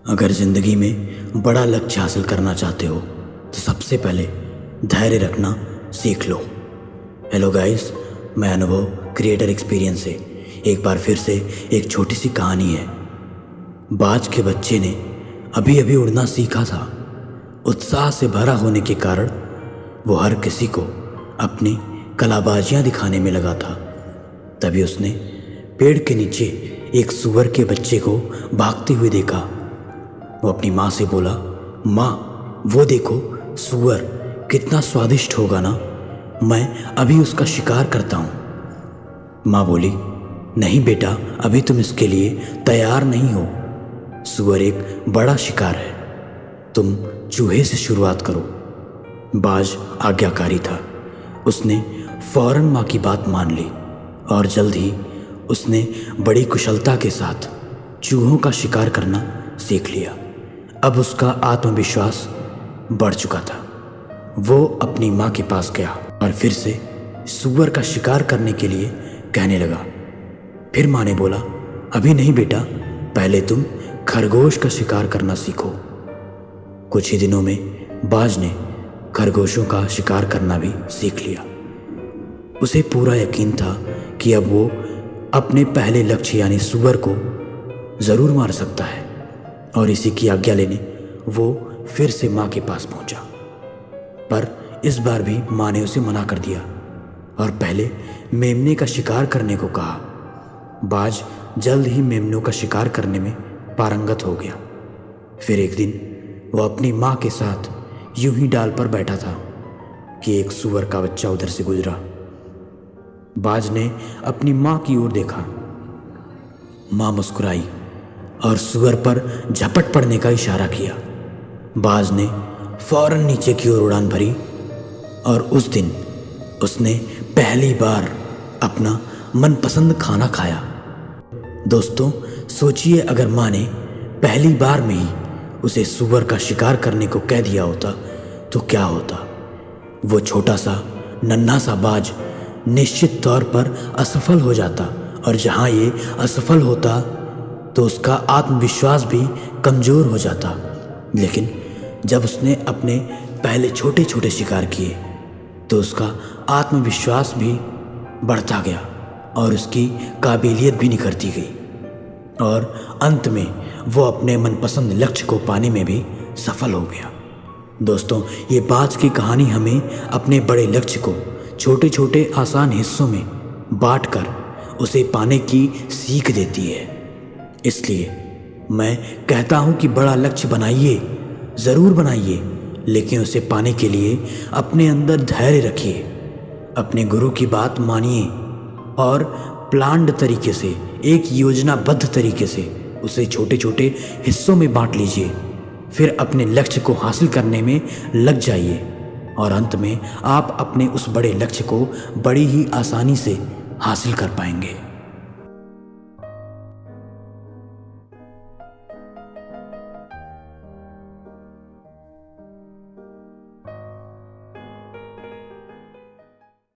अगर ज़िंदगी में बड़ा लक्ष्य हासिल करना चाहते हो तो सबसे पहले धैर्य रखना सीख लो। हेलो गाइस, मैं अनुभव क्रिएटर एक्सपीरियंस से एक बार फिर से एक छोटी सी कहानी है। बाज के बच्चे ने अभी अभी उड़ना सीखा था। उत्साह से भरा होने के कारण वो हर किसी को अपनी कलाबाजियाँ दिखाने में लगा था। तभी उसने पेड़ के नीचे एक सूअर के बच्चे को भागते हुए देखा। वो अपनी माँ से बोला, माँ वो देखो सूअर कितना स्वादिष्ट होगा ना, मैं अभी उसका शिकार करता हूँ। माँ बोली, नहीं बेटा, अभी तुम इसके लिए तैयार नहीं हो। सूअर एक बड़ा शिकार है, तुम चूहे से शुरुआत करो। बाज आज्ञाकारी था। उसने फौरन माँ की बात मान ली और जल्द ही उसने बड़ी कुशलता के साथ चूहों का शिकार करना सीख लिया। अब उसका आत्मविश्वास बढ़ चुका था। वो अपनी माँ के पास गया और फिर से सूअर का शिकार करने के लिए कहने लगा। फिर माँ ने बोला, अभी नहीं बेटा, पहले तुम खरगोश का शिकार करना सीखो। कुछ ही दिनों में बाज ने खरगोशों का शिकार करना भी सीख लिया। उसे पूरा यकीन था कि अब वो अपने पहले लक्ष्य यानी सूअर को ज़रूर मार सकता है। और इसी की आज्ञा लेने वो फिर से माँ के पास पहुंचा। पर इस बार भी माँ ने उसे मना कर दिया और पहले मेमने का शिकार करने को कहा। बाज जल्द ही मेमनों का शिकार करने में पारंगत हो गया। फिर एक दिन वो अपनी माँ के साथ यूं ही डाल पर बैठा था कि एक सूअर का बच्चा उधर से गुजरा। बाज ने अपनी माँ की ओर देखा। माँ मुस्कुराई और सूअर पर झपट पड़ने का इशारा किया। बाज ने फौरन नीचे की ओर उड़ान भरी और उस दिन उसने पहली बार अपना मनपसंद खाना खाया। दोस्तों, सोचिए अगर माँ ने पहली बार में ही उसे सूअर का शिकार करने को कह दिया होता तो क्या होता। वो छोटा सा नन्हा सा बाज निश्चित तौर पर असफल हो जाता और जहाँ ये असफल होता तो उसका आत्मविश्वास भी कमज़ोर हो जाता। लेकिन जब उसने अपने पहले छोटे छोटे शिकार किए तो उसका आत्मविश्वास भी बढ़ता गया और उसकी काबिलियत भी निखरती गई और अंत में वो अपने मनपसंद लक्ष्य को पाने में भी सफल हो गया। दोस्तों, ये बाज की कहानी हमें अपने बड़े लक्ष्य को छोटे छोटे आसान हिस्सों में बांटकर उसे पाने की सीख देती है। इसलिए मैं कहता हूँ कि बड़ा लक्ष्य बनाइए, ज़रूर बनाइए, लेकिन उसे पाने के लिए अपने अंदर धैर्य रखिए, अपने गुरु की बात मानिए और प्लान्ड तरीके से, एक योजनाबद्ध तरीके से उसे छोटे छोटे हिस्सों में बांट लीजिए। फिर अपने लक्ष्य को हासिल करने में लग जाइए और अंत में आप अपने उस बड़े लक्ष्य को बड़ी ही आसानी से हासिल कर पाएंगे।